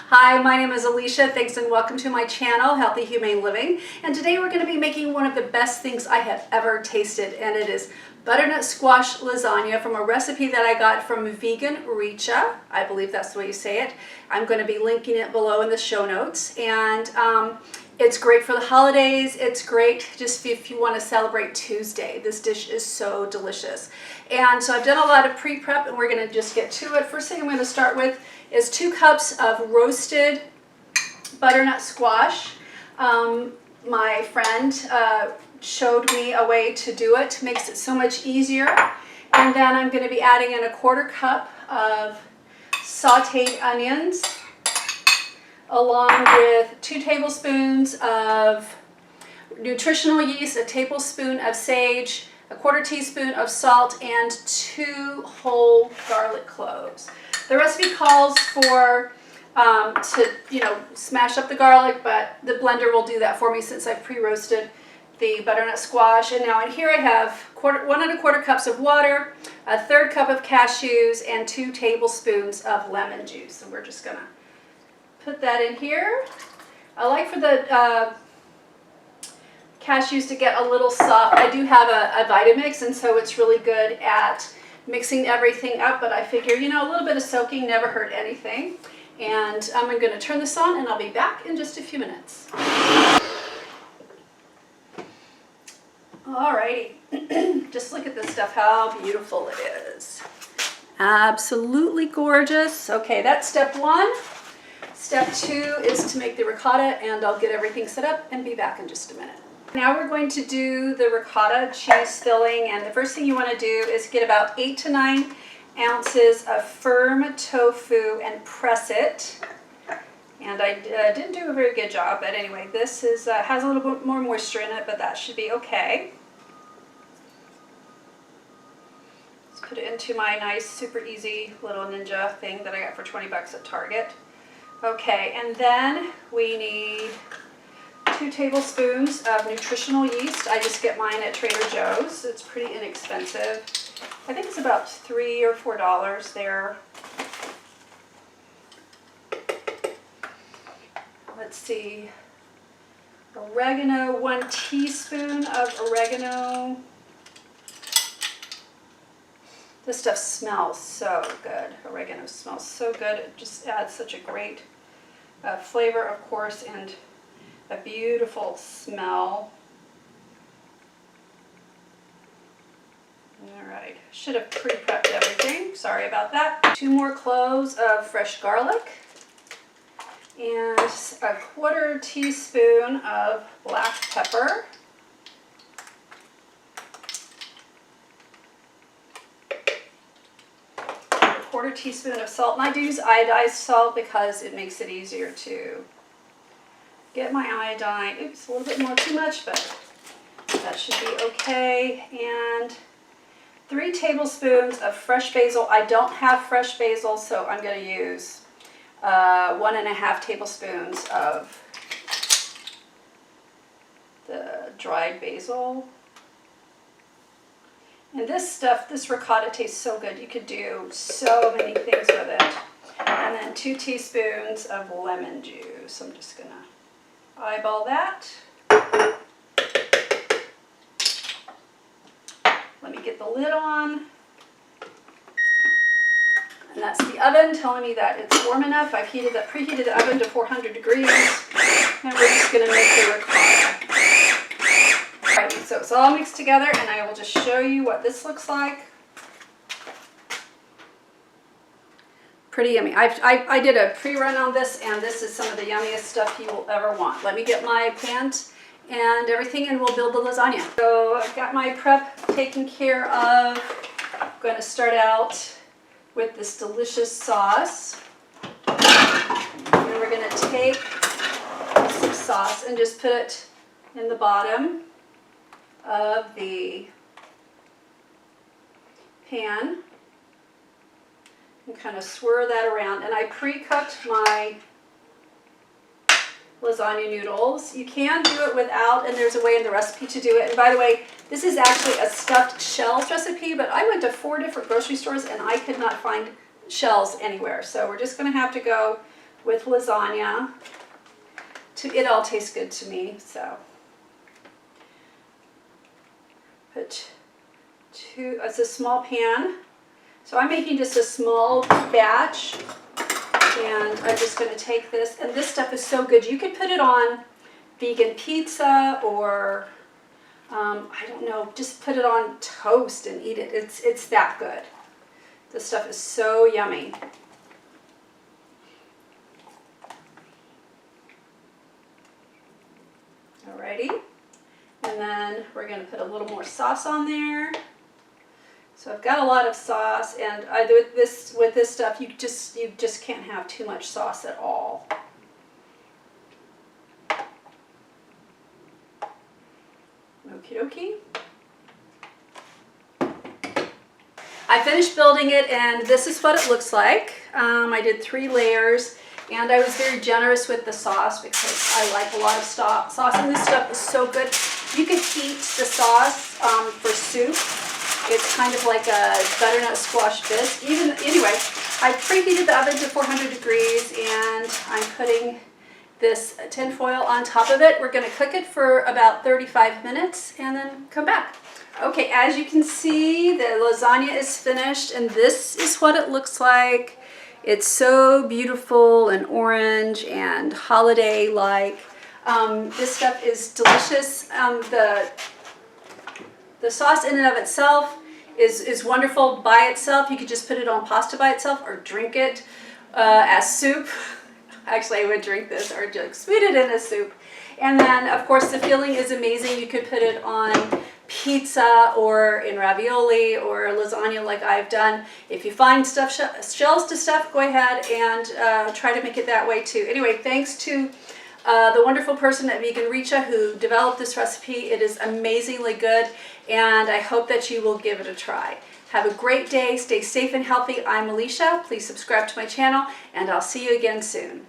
Hi, my name is Alicia. Thanks and welcome to my channel, Healthy Humane Living. And today we're going to be making one of the best things I have ever tasted, and it is butternut squash lasagna from a recipe that I got from Vegan Richa. I believe that's the way you say it. I'm going to be linking it below in the show notes. And it's great for the holidays. It's great just if you want to celebrate Tuesday. This dish is so delicious. And so I've done a lot of pre-prep and we're going to just get to it. First thing I'm going to start with is 2 cups of roasted butternut squash. My friend showed me a way to do it. Makes it so much easier. And then I'm going to be adding in a 1/4 cup of sauteed onions, along with 2 tablespoons of nutritional yeast, a tablespoon of sage, a 1/4 teaspoon of salt, and 2 whole garlic cloves. The recipe calls for to smash up the garlic, but the blender will do that for me since I've pre-roasted the butternut squash. And now in here I have 1 1/4 cups of water, a 1/3 cup of cashews, and 2 tablespoons of lemon juice. And we're just gonna put that in here. I like for the cashews to get a little soft. I do have a Vitamix, and so it's really good at mixing everything up, but I figure, a little bit of soaking never hurt anything. And I'm going to turn this on and I'll be back in just a few minutes. Alrighty, just look at this stuff, how beautiful it is. Absolutely gorgeous. Okay, that's step 1. Step 2 is to make the ricotta, and I'll get everything set up and be back in just a minute. Now we're going to do the ricotta cheese filling, and the first thing you want to do is get about 8 to 9 ounces of firm tofu and press it. And I didn't do a very good job, but anyway, this is has a little bit more moisture in it, but that should be okay. Let's put it into my nice, super easy little Ninja thing that I got for 20 bucks at Target. Okay, and then we need 2 tablespoons of nutritional yeast. I just get mine at Trader Joe's. It's pretty inexpensive. I think it's about $3 or $4 there. Let's see. Oregano, 1 teaspoon of oregano. This stuff smells so good. Oregano smells so good. It just adds such a great flavor, of course, and a beautiful smell. Alright, should have pre-prepped everything. Sorry about that. 2 more cloves of fresh garlic and a 1/4 teaspoon of black pepper. And a 1/4 teaspoon of salt. And I do use iodized salt because it makes it easier to get my iodine. Oops, a little bit more too much, but that should be okay. And 3 tablespoons of fresh basil. I don't have fresh basil, so I'm going to use 1.5 tablespoons of the dried basil. And this stuff, this ricotta tastes so good. You could do so many things with it. And then 2 teaspoons of lemon juice. I'm just going to eyeball that. Let me get the lid on. And that's the oven telling me that it's warm enough. I've preheated the oven to 400 degrees. And we're just going to make the ricotta. Alright, so it's all mixed together, and I will just show you what this looks like. Pretty yummy. I did a pre-run on this, and this is some of the yummiest stuff you will ever want. Let me get my pans and everything, and we'll build the lasagna. So I've got my prep taken care of. I'm going to start out with this delicious sauce. And then we're going to take some sauce and just put it in the bottom of the pan and kind of swirl that around. And I pre-cooked my lasagna noodles. You can do it without, and there's a way in the recipe to do it. And by the way, this is actually a stuffed shells recipe, but I went to 4 different grocery stores and I could not find shells anywhere. So we're just going to have to go with lasagna. It all tastes good to me, so. Put it's a small pan. So I'm making just a small batch, and I'm just going to take this, and this stuff is so good. You could put it on vegan pizza, or I don't know, just put it on toast and eat it. It's that good. This stuff is so yummy. Alrighty, and then we're going to put a little more sauce on there. So I've got a lot of sauce, and with this stuff, you just can't have too much sauce at all. Okie dokie. I finished building it, and this is what it looks like. I did 3 layers. And I was very generous with the sauce because I like a lot of sauce, and this stuff is so good. You can heat the sauce for soup. It's kind of like a butternut squash bisque. Anyway, I preheated the oven to 400 degrees, and I'm putting this tin foil on top of it. We're going to cook it for about 35 minutes and then come back. Okay, as you can see, the lasagna is finished, and this is what it looks like. It's so beautiful and orange and holiday-like. This stuff is delicious. The sauce in and of itself is wonderful by itself. You could just put it on pasta by itself or drink it as soup. Actually, I would drink this or just put it in a soup. And then, of course, the filling is amazing. You could put it on pizza or in ravioli or lasagna like I've done. If you find shells to stuff, go ahead and try to make it that way too. Anyway, thanks to the wonderful person at Vegan Richa who developed this recipe. It is amazingly good, and I hope that you will give it a try. Have a great day. Stay safe and healthy. I'm Alicia. Please subscribe to my channel, and I'll see you again soon.